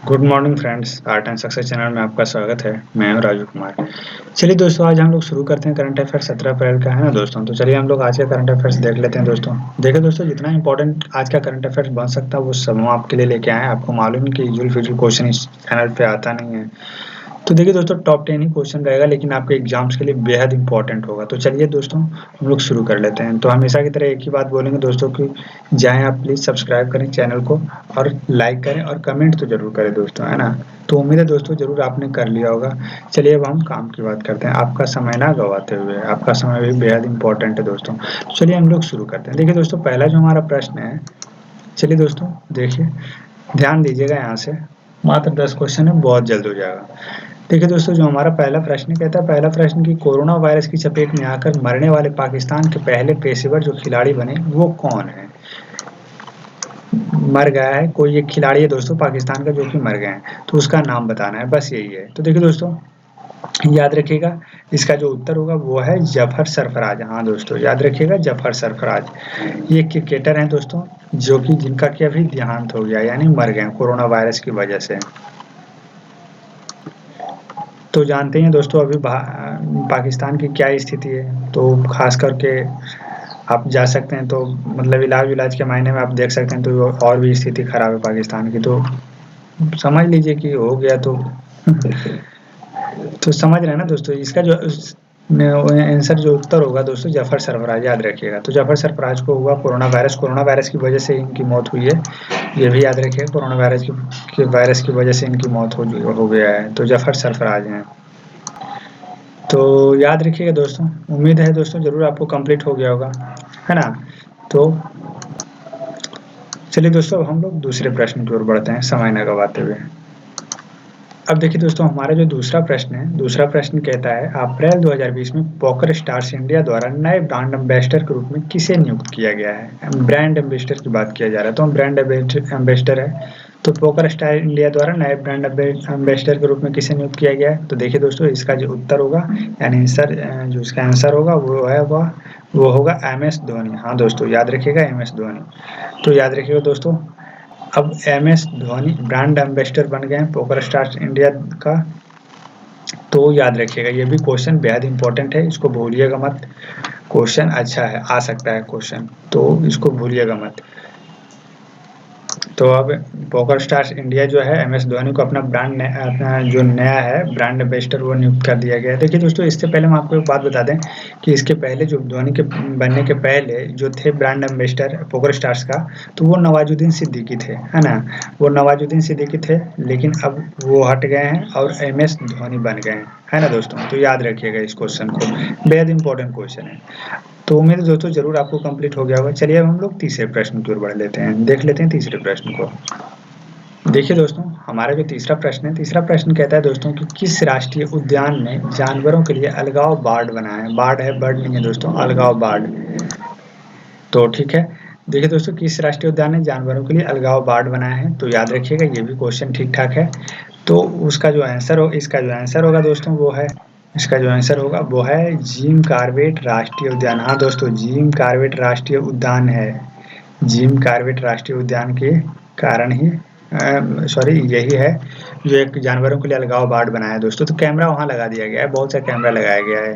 Good morning friends, art and success channel में आपका स्वागत है। मैं हूं राजू कुमार। चलिए दोस्तों, आज हम लोग शुरू करते हैं करंट अफेयर 17 अप्रैल का है ना दोस्तों। तो चलिए हम लोग आज का करंट अफेयर्स देख लेते हैं दोस्तों। देखिए दोस्तों, जितना इंपॉर्टेंट आज का करंट अफेयर्स बन सकता है वो सब हम आपके लिए लेके आए हैं। आपको मालूम है कि यूजुअल फिजुअल क्वेश्चन इस चैनल पे आता नहीं है। तो देखिए दोस्तों, टॉप 10 ही क्वेश्चन रहेगा, लेकिन आपके एग्जाम्स के लिए बेहद इंपॉर्टेंट होगा। तो चलिए दोस्तों, हम लोग शुरू कर लेते हैं। तो हमेशा की तरह एक ही बात बोलेंगे दोस्तों कि जाएं आप प्लीज़ सब्सक्राइब करें चैनल को और लाइक करें और कमेंट तो ज़रूर करें दोस्तों, है ना। तो उम्मीद है दोस्तों ज़रूर आपने कर लिया होगा। चलिए अब हम काम की बात करते हैं, आपका समय ना गवाते हुए। आपका समय भी बेहद इंपॉर्टेंट है दोस्तों। तो चलिए हम लोग शुरू करते हैं। देखिए दोस्तों, पहला जो हमारा प्रश्न है, चलिए दोस्तों देखिए, ध्यान दीजिएगा। यहाँ से मात्र 10 क्वेश्चन है, बहुत जल्द हो जाएगा। देखिए दोस्तों, जो हमारा पहला प्रश्न कहता है, पहला प्रश्न कि कोरोना वायरस की चपेट में आकर मरने वाले पाकिस्तान के पहले पेशेवर जो खिलाड़ी बने वो कौन है। मर गया है कोई एक खिलाड़ी है दोस्तों पाकिस्तान का जो कि मर गए हैं, तो उसका नाम बताना है, बस यही है। तो देखिए दोस्तों, याद रखिएगा, इसका जो उत्तर होगा वो है जफर सरफराज। हाँ दोस्तों, याद रखिएगा, जफर सरफराज। ये क्रिकेटर हैं दोस्तों, जो कि जिनका कि अभी देहांत हो गया, यानी मर गए कोरोना वायरस की वजह से। तो जानते हैं दोस्तों अभी पाकिस्तान की क्या स्थिति है। तो खास करके आप जा सकते हैं, तो मतलब इलाज के मायने में आप देख सकते हैं, तो और भी स्थिति खराब है पाकिस्तान की। तो समझ लीजिए कि हो गया तो तो समझ रहे हैं ना दोस्तों, इसका जो आंसर जो उत्तर होगा दोस्तों जफर सरफराज, याद रखिएगा। तो जफर सरफराज को हुआ कोरोना वायरस की वजह से इनकी मौत हुई है। ये भी याद रखिएगा, कोरोना वायरस की वजह से इनकी मौत हो गया है। तो जफर सरफराज हैं। तो याद रखिएगा दोस्तों, उम्मीद है दोस्तों ज़रूर आपको कंप्लीट हो गया होगा, है ना। तो चलिए दोस्तों, अब हम लोग दूसरे प्रश्न की ओर बढ़ते हैं समय न गवाते हुए। अब देखिए दोस्तों, हमारा जो दूसरा प्रश्न है, दूसरा प्रश्न कहता है अप्रैल 2020 में पोकर स्टार्स इंडिया द्वारा नए ब्रांड एम्बेसडर के रूप में किसे नियुक्त किया गया है। ब्रांड एम्बेसडर की बात किया जा रहा है, तो हम ब्रांड एम्बेसडर है। तो पोकर स्टार इंडिया द्वारा नए ब्रांड एम्बेसडर के रूप में किसे नियुक्त किया गया है। तो देखिए दोस्तों, इसका जो उत्तर होगा, यानी आंसर जो इसका आंसर होगा वो होगा एम एस धोनी। हाँ दोस्तों, याद रखिएगा, एम एस धोनी। तो याद रखिएगा दोस्तों, अब M S Dhoni brand ambassador बन गए हैं पोकर स्टार्स इंडिया का। तो याद रखिएगा, ये भी क्वेश्चन बेहद इंपॉर्टेंट है, इसको भूलिएगा मत। क्वेश्चन अच्छा है, आ सकता है क्वेश्चन, तो इसको भूलिएगा मत। तो अब पोकर स्टार्स इंडिया जो है, एम एस धोनी को अपना जो नया है ब्रांड एम्बेसडर वो नियुक्त कर दिया गया है। देखिए दोस्तों, इससे पहले हम आपको एक बात बता दें कि इसके पहले जो धोनी के बनने के पहले जो थे ब्रांड एम्बेसडर पोकर स्टार्स का, तो वो नवाजुद्दीन सिद्दीकी थे, है ना। वो नवाजुद्दीन सिद्दीकी थे, लेकिन अब वो हट गए हैं और एम एस धोनी बन गए हैं, है ना दोस्तों। तो याद रखिएगा इस क्वेश्चन को, बेहद इंपॉर्टेंट क्वेश्चन है। तो उम्मीद है दोस्तों ज़रूर आपको कंप्लीट हो गया होगा। चलिए अब हम लोग तीसरे प्रश्न की ओर बढ़ लेते हैं, देख लेते हैं तीसरे प्रश्न को। देखिए दोस्तों, हमारा जो तीसरा प्रश्न है, तीसरा प्रश्न कहता है दोस्तों कि किस राष्ट्रीय उद्यान में जानवरों के लिए अलगाव बाड़ बना है। बाड़ है, बर्ड नहीं है दोस्तों, अलगाव बाड़। तो ठीक है, देखिए दोस्तों, किस राष्ट्रीय उद्यान ने जानवरों के लिए अलगाव बाड़ बनाया है। तो याद रखिएगा, ये भी क्वेश्चन ठीक ठाक है। तो उसका जो आंसर हो इसका जो आंसर होगा दोस्तों वो है, इसका जो आंसर होगा वो है जिम कॉर्बेट राष्ट्रीय उद्यान। हाँ दोस्तों, जिम कॉर्बेट राष्ट्रीय उद्यान है। जिम कॉर्बेट राष्ट्रीय उद्यान के कारण ही सॉरी यही है जो एक जानवरों के लिए अलगाव बाड़ बनाया है दोस्तों। तो कैमरा वहाँ लगा दिया गया है, बहुत सा कैमरा लगाया गया है।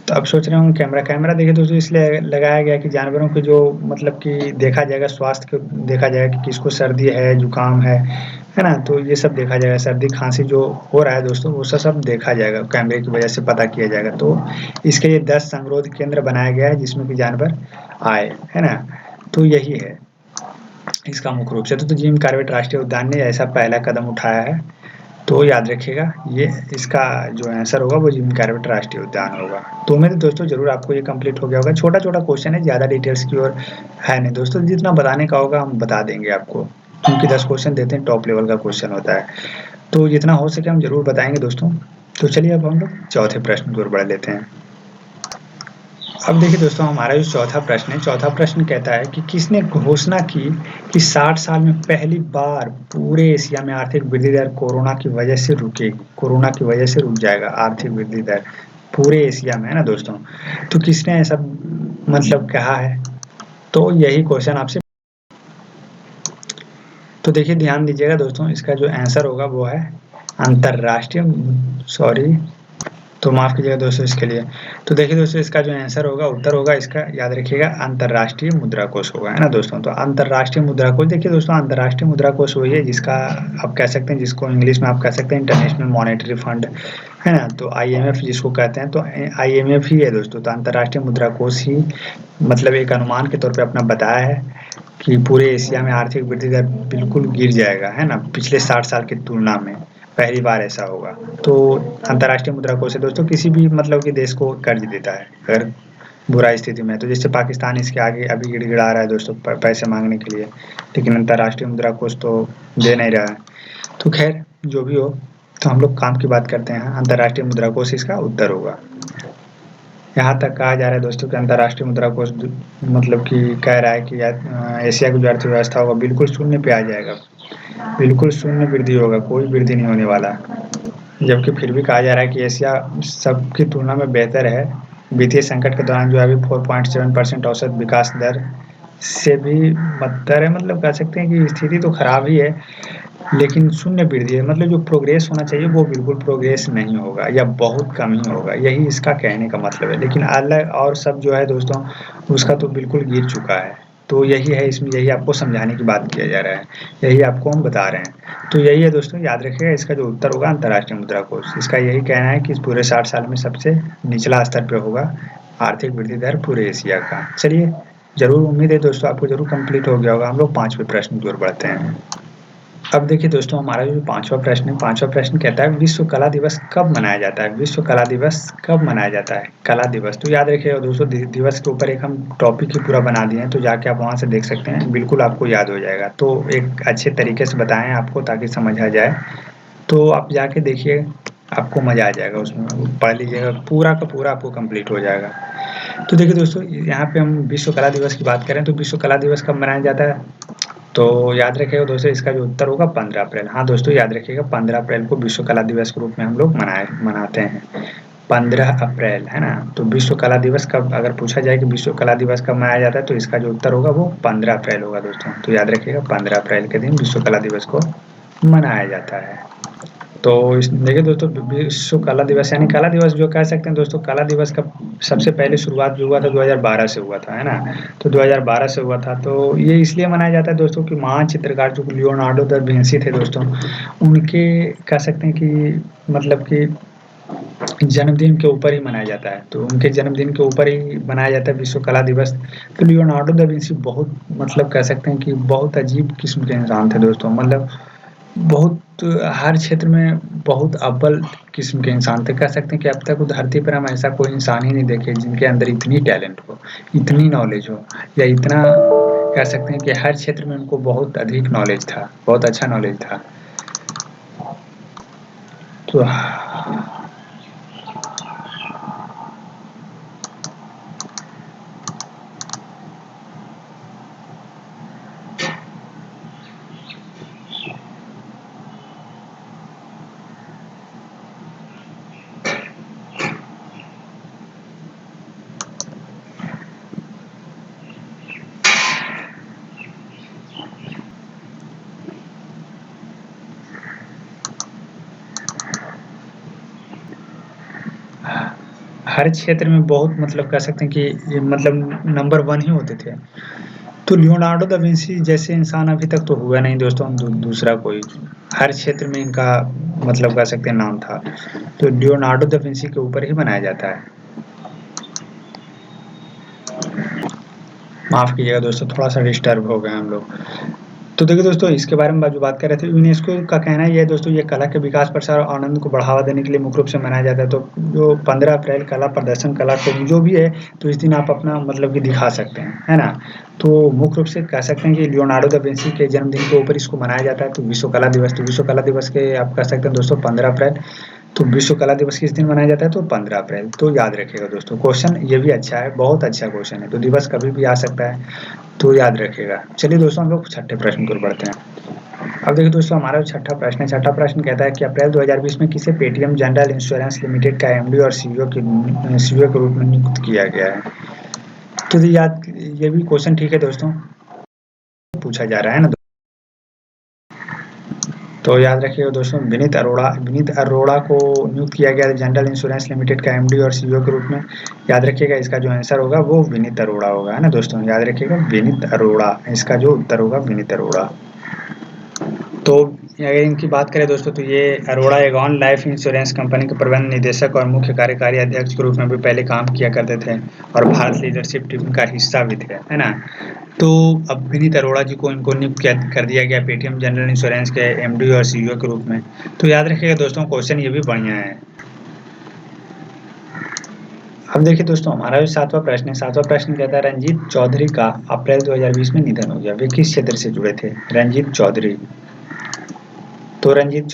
तो अब सोच रहे होंगे कैमरा कैमरा देखिए दोस्तों इसलिए लगाया गया कि जानवरों के जो मतलब कि देखा जाएगा, स्वास्थ्य को देखा जाएगा कि किसको सर्दी है, जुकाम है ना। तो ये सब देखा जाएगा, सर्दी खांसी जो हो रहा है दोस्तों वो सब देखा जाएगा, कैमरे की वजह से पता किया जाएगा। तो इसके लिए 10 संगरोध केंद्र बनाया गया है जिसमें कि जानवर आए, है ना। तो यही है इसका मुख्य रूप से। तो जिम कॉर्बेट राष्ट्रीय उद्यान ने ऐसा पहला कदम उठाया है। तो याद रखिएगा, ये इसका जो आंसर होगा वो जिम कॉर्बेट राष्ट्रीय उद्यान होगा। तो उम्मीद है दोस्तों ज़रूर आपको ये कंप्लीट हो गया होगा। छोटा-छोटा क्वेश्चन है, ज़्यादा डिटेल्स की ओर है नहीं दोस्तों, जितना बताने का होगा हम बता देंगे आपको, क्योंकि 10 क्वेश्चन देते हैं, टॉप लेवल का क्वेश्चन होता है। तो जितना हो सके हम ज़रूर बताएँगे दोस्तों। तो चलिए अब हम लोग चौथे प्रश्न की ओर बढ़ लेते हैं। अब देखिए दोस्तों, हमारा जो चौथा प्रश्न है, चौथा प्रश्न कहता है कि किसने घोषणा की कि 60 साल में पहली बार पूरे एशिया में आर्थिक वृद्धि दर कोरोना की वजह से रुकेगी। कोरोना की वजह से रुक जाएगा आर्थिक वृद्धि दर पूरे एशिया में, है ना दोस्तों। तो किसने ऐसा मतलब कहा है। तो यही क्वेश्चन आपसे, तो देखिए ध्यान दीजिएगा दोस्तों, इसका जो आंसर होगा वो है अंतरराष्ट्रीय, सॉरी तो माफ़ कीजिएगा दोस्तों इसके लिए। तो देखिए दोस्तों, इसका जो आंसर होगा, उत्तर होगा इसका, याद रखिएगा, अंतरराष्ट्रीय मुद्रा कोष होगा, है ना दोस्तों। तो अंतरराष्ट्रीय मुद्रा कोष, देखिए दोस्तों, अंतरराष्ट्रीय मुद्रा कोष वही है जिसका आप कह सकते हैं, जिसको इंग्लिश में आप कह सकते हैं इंटरनेशनल मॉनेटरी फंड, है ना। तो IMF जिसको कहते हैं, तो IMF ही है दोस्तों। तो अंतरराष्ट्रीय मुद्रा कोष ही मतलब एक अनुमान के तौर पे अपना बताया है कि पूरे एशिया में आर्थिक वृद्धि दर बिल्कुल गिर जाएगा, है ना, पिछले 60 साल की तुलना में पहली बार ऐसा होगा। तो अंतर्राष्ट्रीय मुद्रा कोष है दोस्तों, किसी भी मतलब कि देश को कर्ज देता है अगर बुरा स्थिति में। तो जैसे पाकिस्तान इसके आगे अभी गिड़गिड़ा रहा है दोस्तों पैसे मांगने के लिए, लेकिन अंतर्राष्ट्रीय मुद्रा कोष तो दे नहीं रहा है। तो खैर जो भी हो, तो हम लोग काम की बात करते हैं। अंतर्राष्ट्रीय मुद्रा कोष इसका उत्तर होगा। यहाँ तक कहा जा रहा है दोस्तों कि अंतर्राष्ट्रीय मुद्रा कोष मतलब कि कह रहा है कि एशिया की जो अर्थव्यवस्था होगा बिल्कुल शून्य पे आ जाएगा, बिल्कुल शून्य वृद्धि होगा, कोई वृद्धि नहीं होने वाला। जबकि फिर भी कहा जा रहा है कि एशिया सबकी तुलना में बेहतर है। वित्तीय संकट के दौरान जो है अभी 4.7% औसत विकास दर से भी बदतर है, मतलब कह सकते हैं कि स्थिति तो खराब ही है, लेकिन शून्य वृद्धि है, मतलब जो प्रोग्रेस होना चाहिए वो बिल्कुल प्रोग्रेस नहीं होगा या बहुत कम ही होगा, यही इसका कहने का मतलब है। लेकिन अलग और सब जो है दोस्तों, उसका तो बिल्कुल गिर चुका है। तो यही है, इसमें यही आपको समझाने की बात किया जा रहा है, यही आपको हम बता रहे हैं। तो यही है दोस्तों, याद रखिएगा, इसका जो उत्तर होगा अंतर्राष्ट्रीय मुद्रा कोष। इसका यही कहना है कि इस पूरे 60 साल में सबसे निचला स्तर पे होगा आर्थिक वृद्धि दर पूरे एशिया का। चलिए, ज़रूर उम्मीद है दोस्तों आपको ज़रूर कंप्लीट हो गया होगा। हम लोग 5वें प्रश्न की ओर बढ़ते हैं। अब देखिए दोस्तों, हमारा जो 5वां प्रश्न है, 5वां प्रश्न कहता है विश्व कला दिवस कब मनाया जाता है? विश्व कला दिवस कब मनाया जाता है? कला दिवस, तो याद रखिएगा दोस्तों, दिवस के ऊपर एक हम टॉपिक ही पूरा बना दिए हैं, तो जाके आप वहाँ से देख सकते हैं, बिल्कुल आपको याद हो जाएगा। तो एक अच्छे तरीके से बताएं आपको ताकि समझ आ जाए, तो आप जाके देखिए, आपको मज़ा आ जाएगा उसमें, पढ़ लीजिएगा, पूरा का पूरा आपको कंप्लीट हो जाएगा। तो देखिए दोस्तों, यहाँ पे हम विश्व कला दिवस की बात करें तो विश्व कला दिवस कब मनाया जाता है? तो याद रखिएगा दोस्तों, इसका जो उत्तर होगा 15 अप्रैल। हाँ दोस्तों, याद रखिएगा 15 अप्रैल को विश्व कला दिवस के रूप में हम लोग मनाते हैं। 15 अप्रैल, है ना। तो विश्व कला दिवस कब, अगर पूछा जाए कि विश्व कला दिवस कब मनाया जाता है, तो इसका जो उत्तर होगा वो 15 अप्रैल होगा दोस्तों। तो याद रखिएगा 15 अप्रैल के दिन विश्व कला दिवस को मनाया जाता है। तो इस देखिए दोस्तों, विश्व कला दिवस यानी कला दिवस जो कह सकते हैं दोस्तों, कला दिवस का सबसे पहले शुरुआत जो हुआ था 2012 से हुआ था, है ना। तो 2012 से हुआ था, तो ये इसलिए मनाया जाता है दोस्तों कि महान चित्रकार जो लियोनार्डो दा विंसी थे दोस्तों, उनके कह सकते हैं कि मतलब कि जन्मदिन के ऊपर ही मनाया जाता है। तो उनके जन्मदिन के ऊपर ही मनाया जाता है विश्व कला दिवस। तो लियोनार्डो दा विंसी बहुत मतलब कह सकते हैं कि बहुत अजीब किस्म के इंसान थे दोस्तों, मतलब बहुत हर क्षेत्र में बहुत अव्वल किस्म के इंसान थे। कह सकते हैं कि अब तक धरती पर हम ऐसा कोई इंसान ही नहीं देखे जिनके अंदर इतनी टैलेंट हो, इतनी नॉलेज हो, या इतना कह सकते हैं कि हर क्षेत्र में उनको बहुत अधिक नॉलेज था, बहुत अच्छा नॉलेज था। तो हर क्षेत्र में बहुत मतलब कह सकते हैं कि ये मतलब नंबर 1 ही होते थे। तो लियोनार्डो दा विंसी जैसे इंसान अभी तक तो हुआ नहीं दोस्तों, दूसरा कोई। हर क्षेत्र में इनका मतलब कह सकते हैं नाम था। तो लियोनार्डो दा विंसी के ऊपर ही बनाया जाता है। माफ़ कीजिएगा दोस्तों, थोड़ा-सा डिस्टर्ब हो गए हम लोग। तो देखिए दोस्तों, इसके बारे में जो बात कर रहे थे, यूनेस्को का कहना ये है दोस्तों, ये कला के विकास, प्रसार और आनंद को बढ़ावा देने के लिए मुख्य रूप से मनाया जाता है। तो जो 15 अप्रैल कला प्रदर्शन, कला को जो भी है, तो इस दिन आप अपना मतलब कि दिखा सकते हैं, है ना। तो मुख्य रूप से कह सकते हैं कि लियोनार्डो दा विंसी के जन्मदिन के ऊपर इसको मनाया जाता है। तो विश्व कला दिवस, तो विश्व कला दिवस के आप कह सकते हैं दोस्तों 15 अप्रैल। तो विश्व कला दिवस किस दिन मनाया जाता है? तो 15 अप्रैल। तो याद रखिएगा दोस्तों, क्वेश्चन ये भी अच्छा है, बहुत अच्छा क्वेश्चन है। तो दिवस कभी भी आ सकता है, तो याद रखिएगा। चलिए दोस्तों, हम लोग छठे प्रश्न की ओर बढ़ते हैं। अब देखिए दोस्तों, हमारा जो छठा प्रश्न है, छठा प्रश्न कहता है कि अप्रैल 2020 में किसे पेटीएम जनरल इंश्योरेंस लिमिटेड का एमडी और सीईओ के रूप में नियुक्त किया गया है? तो ये भी क्वेश्चन ठीक है दोस्तों, पूछा जा रहा है ना। तो याद रखिएगा दोस्तों, विनीत अरोड़ा को नियुक्त किया गया जनरल इंश्योरेंस लिमिटेड का एमडी और सीईओ के रूप में। याद रखिएगा इसका जो आंसर होगा वो विनीत अरोड़ा होगा, है ना दोस्तों। याद रखिएगा विनीत अरोड़ा, इसका जो उत्तर होगा विनीत अरोड़ा। तो अगर इनकी बात करें दोस्तों, तो ये Arora Aegon life insurance company के प्रबंध निदेशक और मुख्य कार्यकारी अध्यक्ष के रूप में भी पहले काम किया करते थे और भारत लीडरशिप टीम का हिस्सा भी थे, है ना। तो अब विनीत अरोड़ा जी को इनको नियुक्त कर दिया गया पेटीएम जनरल इंश्योरेंस के एमडी और सीईओ के रूप में। तो याद रखिएगा दोस्तों, क्वेश्चन ये भी बढ़िया है। अब देखिए दोस्तों, हमारा जो 7वां प्रश्न है, 7वां प्रश्न कहता है रंजीत चौधरी का अप्रैल 2020 में निधन हो गया। वे किस क्षेत्र से जुड़े थे? रंजीत चौधरी। तो रंजीत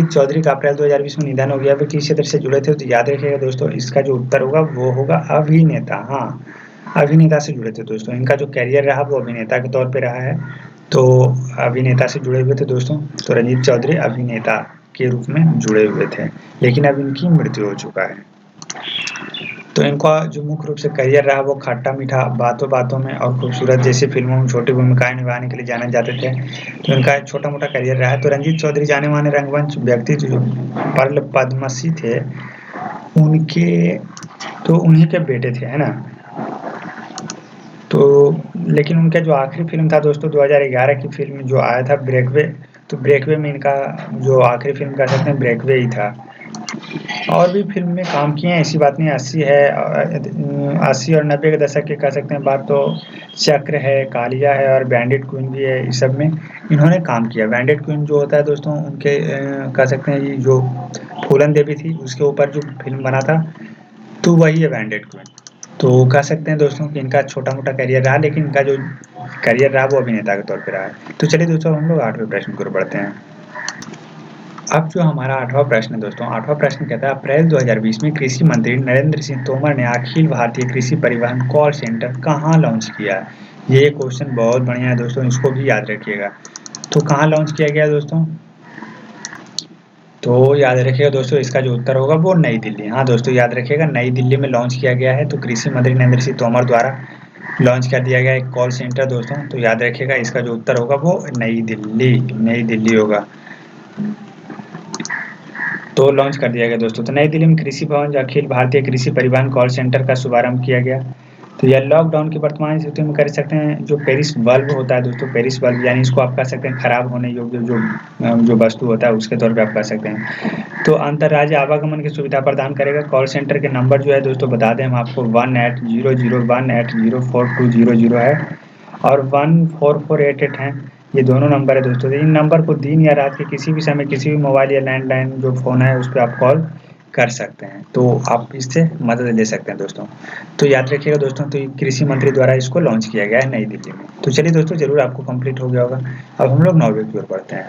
चौधरी का अप्रैल 2020 में निधन हो गया। वे किस क्षेत्र से जुड़े थे? तो याद रखिएगा दोस्तों, इसका जो उत्तर होगा वो होगा अभिनेता। हाँ, अभिनेता से जुड़े थे दोस्तों। इनका जो करियर रहा वो अभिनेता के तौर पे रहा है, तो अभिनेता से जुड़े हुए थे दोस्तों। तो रंजीत चौधरी अभिनेता के रूप में जुड़े हुए थे, लेकिन अब इनकी मृत्यु हो चुका है। तो इनका जो मुख्य रूप से करियर रहा वो खट्टा मीठा, बातों बातों में और खूबसूरत जैसी फिल्मों में छोटी भूमिकाएं निभाने के लिए जाने जाते थे। तो इनका एक छोटा मोटा करियर रहा है। तो रंजीत चौधरी जाने माने रंगमंच व्यक्ति जो पर्ल पद्मश्री थे, उनके तो उन्हीं के बेटे थे, है ना। तो लेकिन उनका जो आखिरी फिल्म था दोस्तों 2011 की फिल्म जो आया था ब्रेकवे, तो ब्रेकवे में इनका जो आखिरी फिल्म कह सकते हैं ब्रेकवे ही था। और भी फ़िल्म में काम किए हैं, ऐसी बात नहीं। 80 और 90 के दशक के कह सकते हैं बात, तो चक्र है, कालिया है और बैंडिट क्वीन भी है, इस सब में इन्होंने काम किया। बैंडिट क्वीन जो होता है दोस्तों, उनके कह सकते हैं ये जो फूलन देवी थी उसके ऊपर जो फ़िल्म बना था, तो वही है बैंडिट क्वीन। तो कह सकते हैं दोस्तों कि इनका छोटा-मोटा करियर रहा, लेकिन इनका जो करियर रहा वो अभिनेता के तौर पे रहा है। तो चलिए दोस्तों, हम लोग 8वें प्रश्न की ओर बढ़ते हैं। अब जो हमारा 8वां प्रश्न है दोस्तों, 8वां प्रश्न कहता है अप्रैल 2020 में कृषि मंत्री नरेंद्र सिंह तोमर ने अखिल भारतीय कृषि परिवहन कॉल सेंटर कहाँ लॉन्च किया? ये क्वेश्चन बहुत बढ़िया है दोस्तों, इसको भी याद रखिएगा। तो कहाँ लॉन्च किया गया दोस्तों? तो याद रखिएगा दोस्तों, इसका जो उत्तर होगा वो नई दिल्ली। हाँ दोस्तों, याद रखिएगा नई दिल्ली में लॉन्च किया गया है। तो कृषि मंत्री नरेंद्र सिंह तोमर द्वारा लॉन्च कर दिया गया एक कॉल सेंटर दोस्तों। तो याद रखिएगा इसका जो उत्तर होगा वो नई दिल्ली होगा। तो लॉन्च कर दिया गया दोस्तों। तो नई दिल्ली में कृषि भवन जो अखिल भारतीय कृषि परिवहन कॉल सेंटर का शुभारंभ किया गया। तो यह लॉकडाउन की वर्तमान स्थिति में कर सकते हैं जो पेरिस बल्ब होता है दोस्तों, पेरिस बल्ब यानी इसको आप कह सकते हैं खराब होने योग्य जो वस्तु होता है उसके तौर पे आप कह सकते हैं। तो अंतरराज्य आवागमन की सुविधा प्रदान करेगा। कॉल सेंटर के नंबर जो है दोस्तों बता दें हम आपको, 18001804200 है और 14488 हैं। ये दोनों नंबर है दोस्तों। इन नंबर को दिन या रात के किसी भी समय किसी भी मोबाइल या लैंडलाइन जो फ़ोन है उस पे आप कॉल कर सकते हैं। तो आप इससे मदद ले सकते हैं दोस्तों। तो याद रखिएगा दोस्तों, तो कृषि मंत्री द्वारा इसको लॉन्च किया गया है नई दिल्ली में। तो चलिए दोस्तों, ज़रूर आपको कंप्लीट हो गया होगा। अब हम लोग 9वीं की ओर बढ़ते हैं।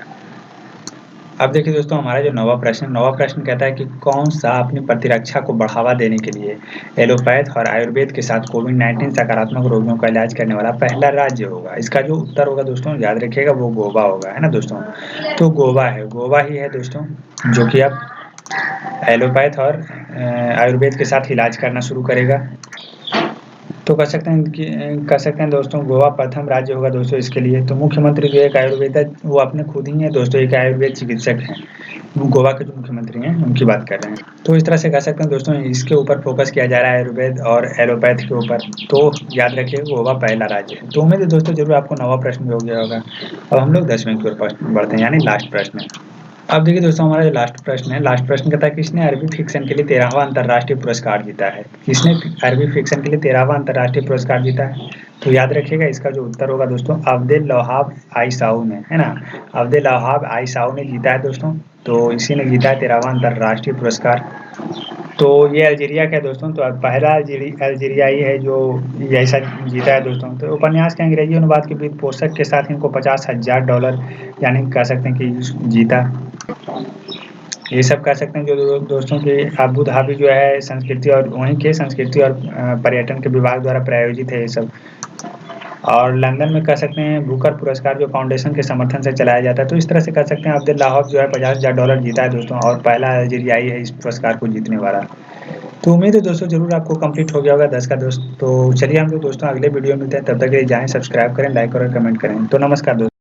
अब देखिए दोस्तों, हमारा जो 9वां प्रश्न कहता है कि कौन-सा अपनी प्रतिरक्षा को बढ़ावा देने के लिए एलोपैथ और आयुर्वेद के साथ कोविड-19 सकारात्मक रोगियों का इलाज करने वाला पहला राज्य होगा? इसका जो उत्तर होगा दोस्तों, याद रखिएगा वो गोवा होगा, है ना दोस्तों। तो गोवा ही है दोस्तों, जो कि अब एलोपैथ और आयुर्वेद के साथ इलाज करना शुरू करेगा। तो कह सकते हैं दोस्तों, गोवा प्रथम राज्य होगा दोस्तों इसके लिए। तो मुख्यमंत्री जो एक आयुर्वेद वो अपने खुद ही हैं दोस्तों, एक आयुर्वेद चिकित्सक हैं। गोवा के जो मुख्यमंत्री हैं उनकी बात कर रहे हैं। तो इस तरह से कह सकते हैं दोस्तों, इसके ऊपर फोकस किया जा रहा है आयुर्वेद और एलोपैथ के ऊपर। तो याद रखिए गोवा पहला राज्य है। तो उम्मीद है दोस्तों ज़रूर आपको 9वां प्रश्न भी हो गया होगा। अब हम लोग 10वें की ओर बढ़ते हैं, यानी लास्ट प्रश्न। अब देखिए दोस्तों, हमारा जो लास्ट प्रश्न कहता है किसने अरबी फिक्शन के लिए 13वां अंतर्राष्ट्रीय पुरस्कार जीता है? किसने अरबी फिक्शन के लिए 13वां अंतर्राष्ट्रीय पुरस्कार जीता है? तो याद रखिएगा इसका जो उत्तर होगा दोस्तों, अब्देल वहाब आइसाऊ ने, है ना। अब्देल वहाब आइसाऊ ने जीता है दोस्तों। तो इसी ने जीता है 13वां अंतर्राष्ट्रीय पुरस्कार। तो ये अल्जीरिया का है दोस्तों। तो पहला अल्जीरियाई है जो ये ऐसा जीता है दोस्तों। तो उपन्यास के अंग्रेजी अनुवाद के वित्त पोषक के साथ इनको $50,000 यानी कह सकते हैं कि जीता। ये सब कह सकते हैं जो दोस्तों की अबू धाबी जो है संस्कृति और वहीं के संस्कृति और पर्यटन के विभाग द्वारा प्रायोजित है ये सब। और लंदन में कह सकते हैं बुकर पुरस्कार जो फाउंडेशन के समर्थन से चलाया जाता है। तो इस तरह से कह सकते हैं अब्दुल लाहौब जो है $50,000 जीता है दोस्तों, और पहला अल्जीरियाई है इस पुरस्कार को जीतने वाला। तो उम्मीद है दोस्तों ज़रूर आपको कंप्लीट हो गया होगा 10 का दोस्त। तो चलिए हम लोग दोस्तों अगले वीडियो में मिलते हैं, तब तक के लिए जाएँ, सब्सक्राइब करें, लाइक और कमेंट करें। तो नमस्कार दोस्तों।